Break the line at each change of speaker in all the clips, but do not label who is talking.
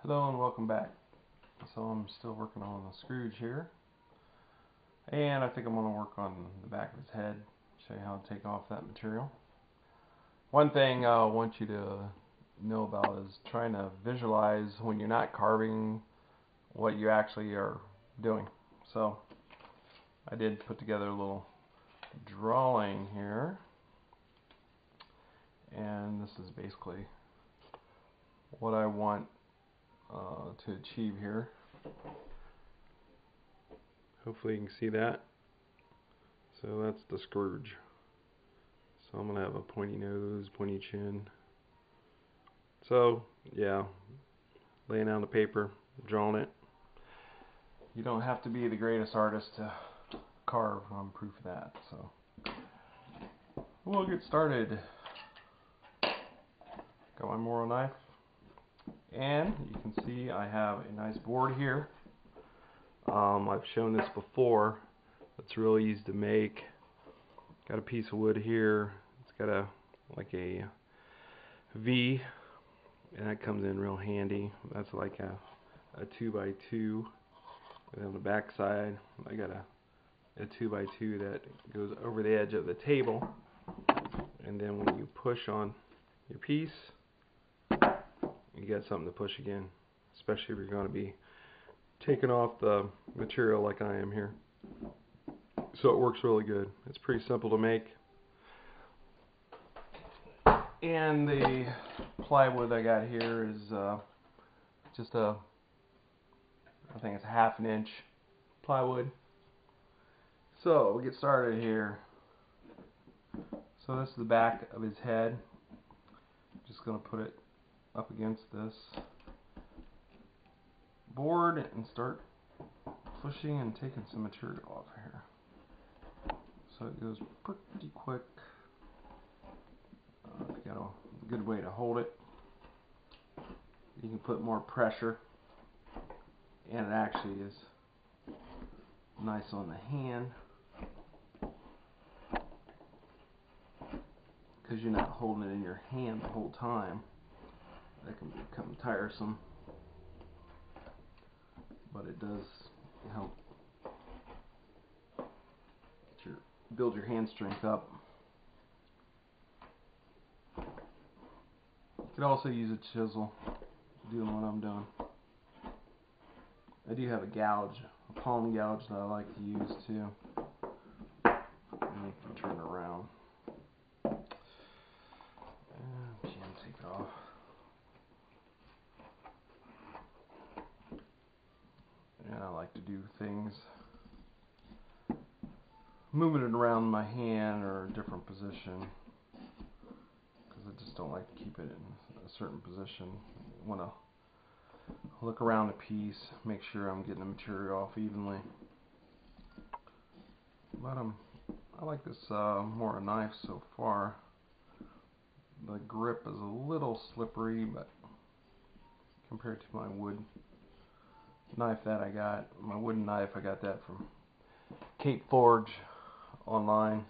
Hello and welcome back. So I'm still working on the Scrooge here, and I think I'm going to work on the back of his head, show you how to take off that material. One thing I want you to know about is trying to visualize when you're not carving what you actually are doing. So I did put together a little drawing here, and this is basically what I want to achieve here. Hopefully you can see that. So that's the Scrooge. So I'm going to have a pointy nose, pointy chin. So yeah, laying out the paper, drawing it. You don't have to be the greatest artist to carve. I'm proof of that. So we'll get started. Got my Moro knife. And you can see I have a nice board here. I've shown this before. It's really easy to make. Got a piece of wood here. It's got a V, and that comes in real handy. That's like a 2x2. And on the back side, I got a 2x2 that goes over the edge of the table. And then when you push on your piece, you got something to push again, especially if you're going to be taking off the material like I am here. So it works really good. It's pretty simple to make. And the plywood I got here is just I think it's a 1/2 inch plywood. So we'll get started here. So this is the back of his head. Just going to put it up against this board and start pushing and taking some material off here. So it goes pretty quick. If you got a good way to hold it, you can put more pressure, and it actually is nice on the hand because you're not holding it in your hand the whole time. That can become tiresome, but it does help build your hand strength up. You could also use a chisel doing what I'm doing. I do have a gouge, a palm gouge that I like to use too. And you can turn it around. And take it off. And I like to do things moving it around my hand or a different position, because I just don't like to keep it in a certain position. I want to look around the piece, make sure I'm getting the material off evenly. But I like this Moro knife so far. The grip is a little slippery, but compared to my wood knife that I got, my wooden knife, I got that from Cape Forge online,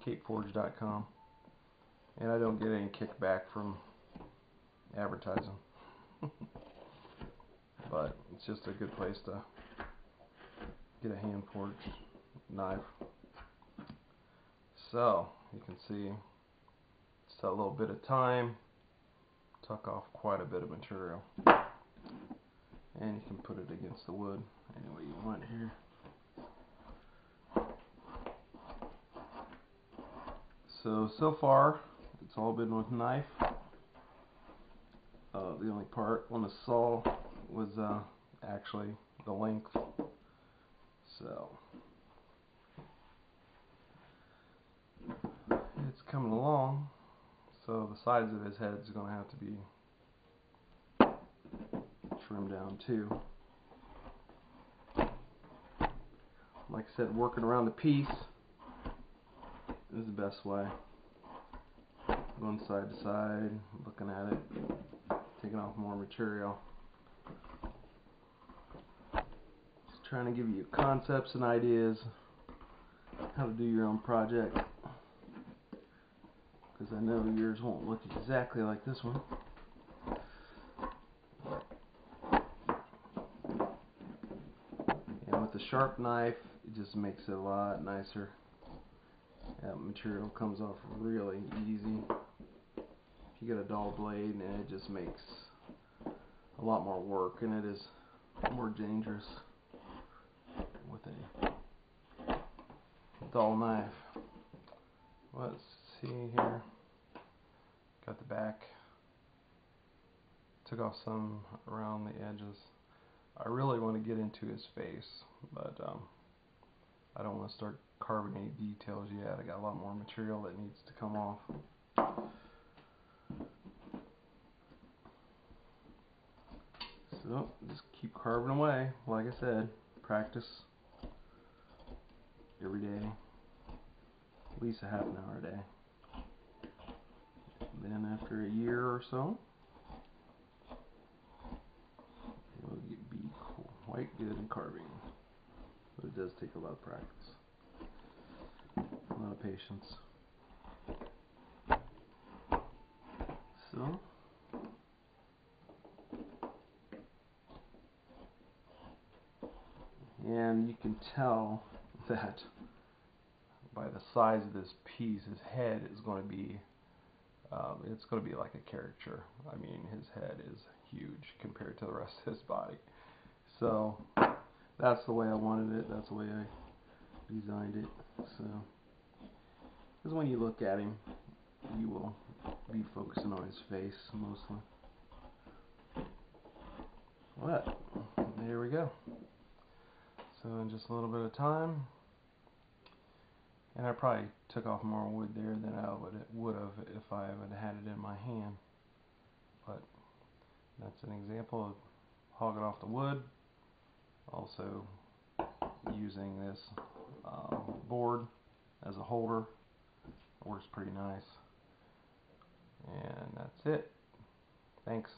capeforge.com, and I don't get any kickback from advertising. But it's just a good place to get a hand forged knife. So you can see just a little bit of time, tuck off quite a bit of material, and you can put it against the wood any way you want here. So far it's all been with knife. The only part on the saw was actually the length. So it's coming along. So the sides of his head is going to have to be trimmed down too. Like I said, working around the piece is the best way. Going side to side, looking at it, taking off more material. Just trying to give you concepts and ideas how to do your own project, because I know yours won't look exactly like this one. the sharp knife, it just makes it a lot nicer. That material comes off really easy. If you get a dull blade, and it just makes a lot more work, and it is more dangerous with a dull knife. Let's see here. Got the back. Took off some around the edges. I really want to get into his face, but I don't want to start carving any details yet. I got a lot more material that needs to come off. So just keep carving away. Like I said, practice every day, at least a half an hour a day. And then after a year or so, you'll be quite good in carving. But it does take a lot of practice, a lot of patience. So and you can tell that by the size of this piece, his head is going to be, it's going to be like a caricature. I mean, his head is huge compared to the rest of his body. So that's the way I wanted it. That's the way I designed it. So, because when you look at him, you will be focusing on his face mostly. But there we go. So in just a little bit of time, and I probably took off more wood there than I would have if I would have had it in my hand. But that's an example of hogging off the wood. Also using this board as a holder. It works pretty nice. And that's it. Thanks.